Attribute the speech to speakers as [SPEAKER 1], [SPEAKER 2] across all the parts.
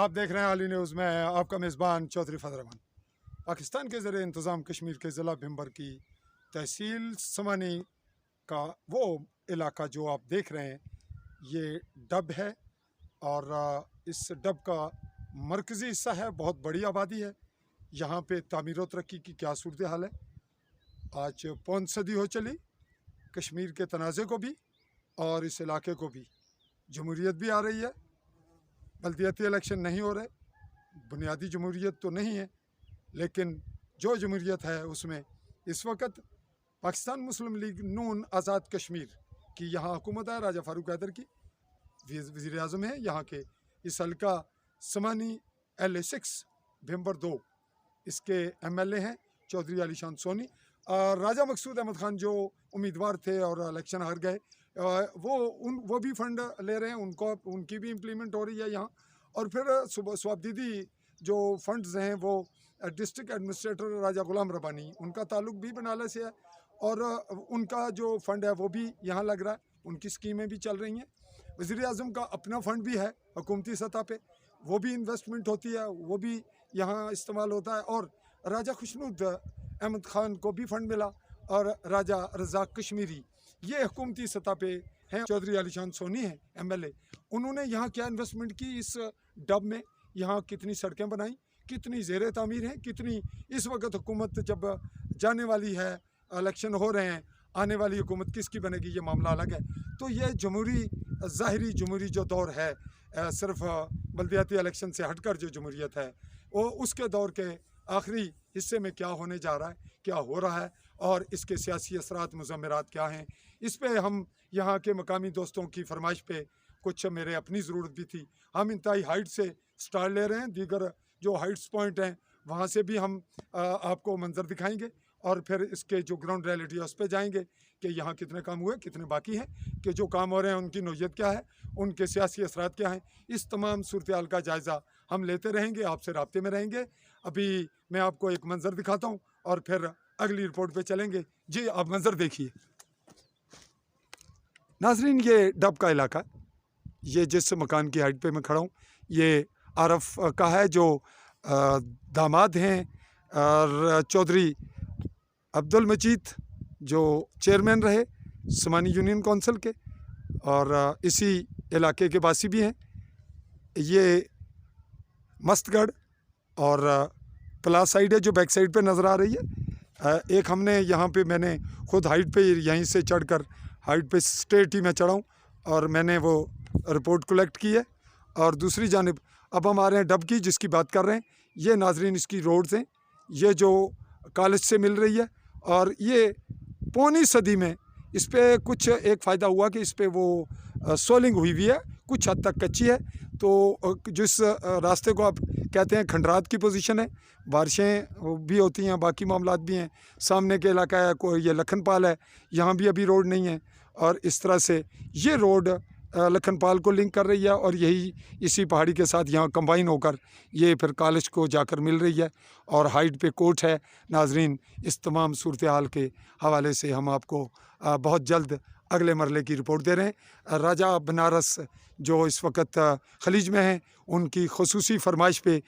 [SPEAKER 1] आप देख रहे हैं आली न्यूज़ में आपका मेज़बान चौधरी फजल रहमान। पाकिस्तान के ज़रिए इंतज़ाम कश्मीर के ज़िला भिम्बर की तहसील समानी का वो इलाका जो आप देख रहे हैं, ये डब है और इस डब का मरकज़ी हिस्सा है। बहुत बड़ी आबादी है यहाँ पे। तामीर व तरक्की की क्या सूरत हाल है। आज 5 सदी हो चली कश्मीर के तनाज़े को भी और इस इलाके को भी। जमहूरियत भी आ रही है, बल्दियाती इलेक्शन नहीं हो रहे, बुनियादी जमहूरियत तो नहीं है, लेकिन जो जमहूरियत है उसमें इस वक्त पाकिस्तान मुस्लिम लीग नून आज़ाद कश्मीर की यहाँ हुकूमत है। राजा फारूक हैदर की वज़ीर आज़म है यहाँ के। इस हल्का समानी LA6 भिम्बर 2 इसके MLA हैं चौधरी आलीशान सोनी। राजा मकसूद अहमद ख़ान जो उम्मीदवार थे और इलेक्शन हार गए, वो भी फ़ंड ले रहे हैं, उनकी भी इम्प्लीमेंट हो रही है यहाँ। और फिर स्वाबदीदी जो फंड्स हैं वो डिस्ट्रिक्ट एडमिनिस्ट्रेटर राजा गुलाम रब्बानी, उनका ताल्लुक भी बनाले से है और उनका जो फ़ंड है वो भी यहाँ लग रहा है, उनकी स्कीमें भी चल रही हैं। वज़ीर आज़म का अपना फ़ंड भी है हुकूमती सतह पे, वो भी इन्वेस्टमेंट होती है, वो भी यहाँ इस्तेमाल होता है। और राजा खुशनुद अहमद ख़ान को भी फ़ंड मिला और राजा रज़ाक कश्मीरी ये हुकूमती सतह पे हैं। चौधरी आलीशान सोनी हैं MLA, उन्होंने यहाँ क्या इन्वेस्टमेंट की इस डब में, यहाँ कितनी सड़कें बनाई, कितनी ज़ेर तामीर हैं, कितनी इस वक्त हुकूमत जब जाने वाली है, इलेक्शन हो रहे हैं, आने वाली हुकूमत किसकी बनेगी ये मामला अलग है। तो ये जमहूरी ज़ाहिरी जमहूरी जो दौर है, सिर्फ बल्दियाती इलेक्शन से हटकर जो जमहूरियत है, वो उसके दौर के आखिरी हिस्से में क्या होने जा रहा है, क्या हो रहा है और इसके सियासी असरात मुज़म्मरात क्या हैं, इस पे हम यहाँ के मकामी दोस्तों की फरमाइश पे कुछ मेरे अपनी ज़रूरत भी थी। हम इंतहाई हाइट से स्टार्ट ले रहे हैं, दीगर जो हाइट्स पॉइंट हैं वहाँ से भी हम आपको मंजर दिखाएंगे और फिर इसके जो ग्राउंड रियलिटी है उस पर जाएंगे कि यहाँ कितने काम हुए, कितने बाकी हैं, कि जो काम हो रहे हैं उनकी नौयत क्या है, उनके सियासी असरात क्या हैं। इस तमाम सूरत हाल का जायज़ा हम लेते रहेंगे, आपसे राब्ते में रहेंगे। अभी मैं आपको एक मंजर दिखाता हूँ और फिर अगली रिपोर्ट पे चलेंगे। जी आप मंजर देखिए। नाजरीन, ये डब का इलाका, ये जिस मकान की हाइट पे मैं खड़ा हूँ, ये आरफ का है जो दामाद हैं और चौधरी अब्दुल मजीद जो चेयरमैन रहे समानी यूनियन कौंसिल के और इसी इलाके के बासी भी हैं। ये मस्तगढ़ और प्लास साइड है जो बैक साइड पे नज़र आ रही है। एक हमने यहाँ पे मैंने खुद हाइट पे यहीं से चढ़कर हाइट पे स्ट्रेट ही मैं चढ़ा हूँ और मैंने वो रिपोर्ट कलेक्ट की है। और दूसरी जानिब अब हम आ रहे हैं डब की जिसकी बात कर रहे हैं। ये नाजरीन इसकी रोड्स हैं, ये जो कॉलेज से मिल रही है और ये पौनी सदी में इस पर कुछ एक फ़ायदा हुआ कि इस पर वो सोलिंग हुई हुई है, कुछ हद तक कच्ची है। तो जिस रास्ते को आप कहते हैं खंडरात की पोजीशन है, बारिशें भी होती हैं, बाकी मामलात भी हैं। सामने के इलाका है कोई ये लखनपाल है, यहाँ भी अभी रोड नहीं है और इस तरह से ये रोड लखनपाल को लिंक कर रही है और यही इसी पहाड़ी के साथ यहाँ कंबाइन होकर ये फिर कॉलेज को जाकर मिल रही है और हाइट पे कोर्ट है। नाजरीन, इस तमाम सूरत हाल के हवाले से हम आपको बहुत जल्द अगले मरले की रिपोर्ट दे रहे हैं। राजा बनारस जो इस वक्त खलीज में हैं, उनकी खसूसी फरमाइश पे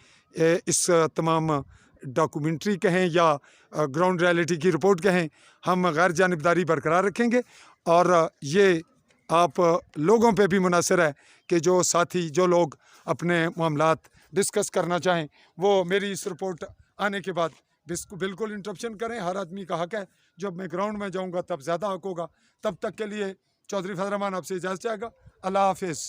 [SPEAKER 1] इस तमाम डॉक्यूमेंट्री कहें या ग्राउंड रियलिटी की रिपोर्ट कहें, हम गैर जानिबदारी बरकरार रखेंगे। और ये आप लोगों पे भी मुनासिर है कि जो साथी जो लोग अपने मामलात डिस्कस करना चाहें वो मेरी इस रिपोर्ट आने के बाद बिल्कुल इंटरप्शन करें। हर आदमी का हक है, जब मैं ग्राउंड में जाऊंगा तब ज़्यादा हक होगा। तब तक के लिए चौधरी फजल रहमान आपसे इजाज़त चाहेगा। अल्लाह हाफिज़।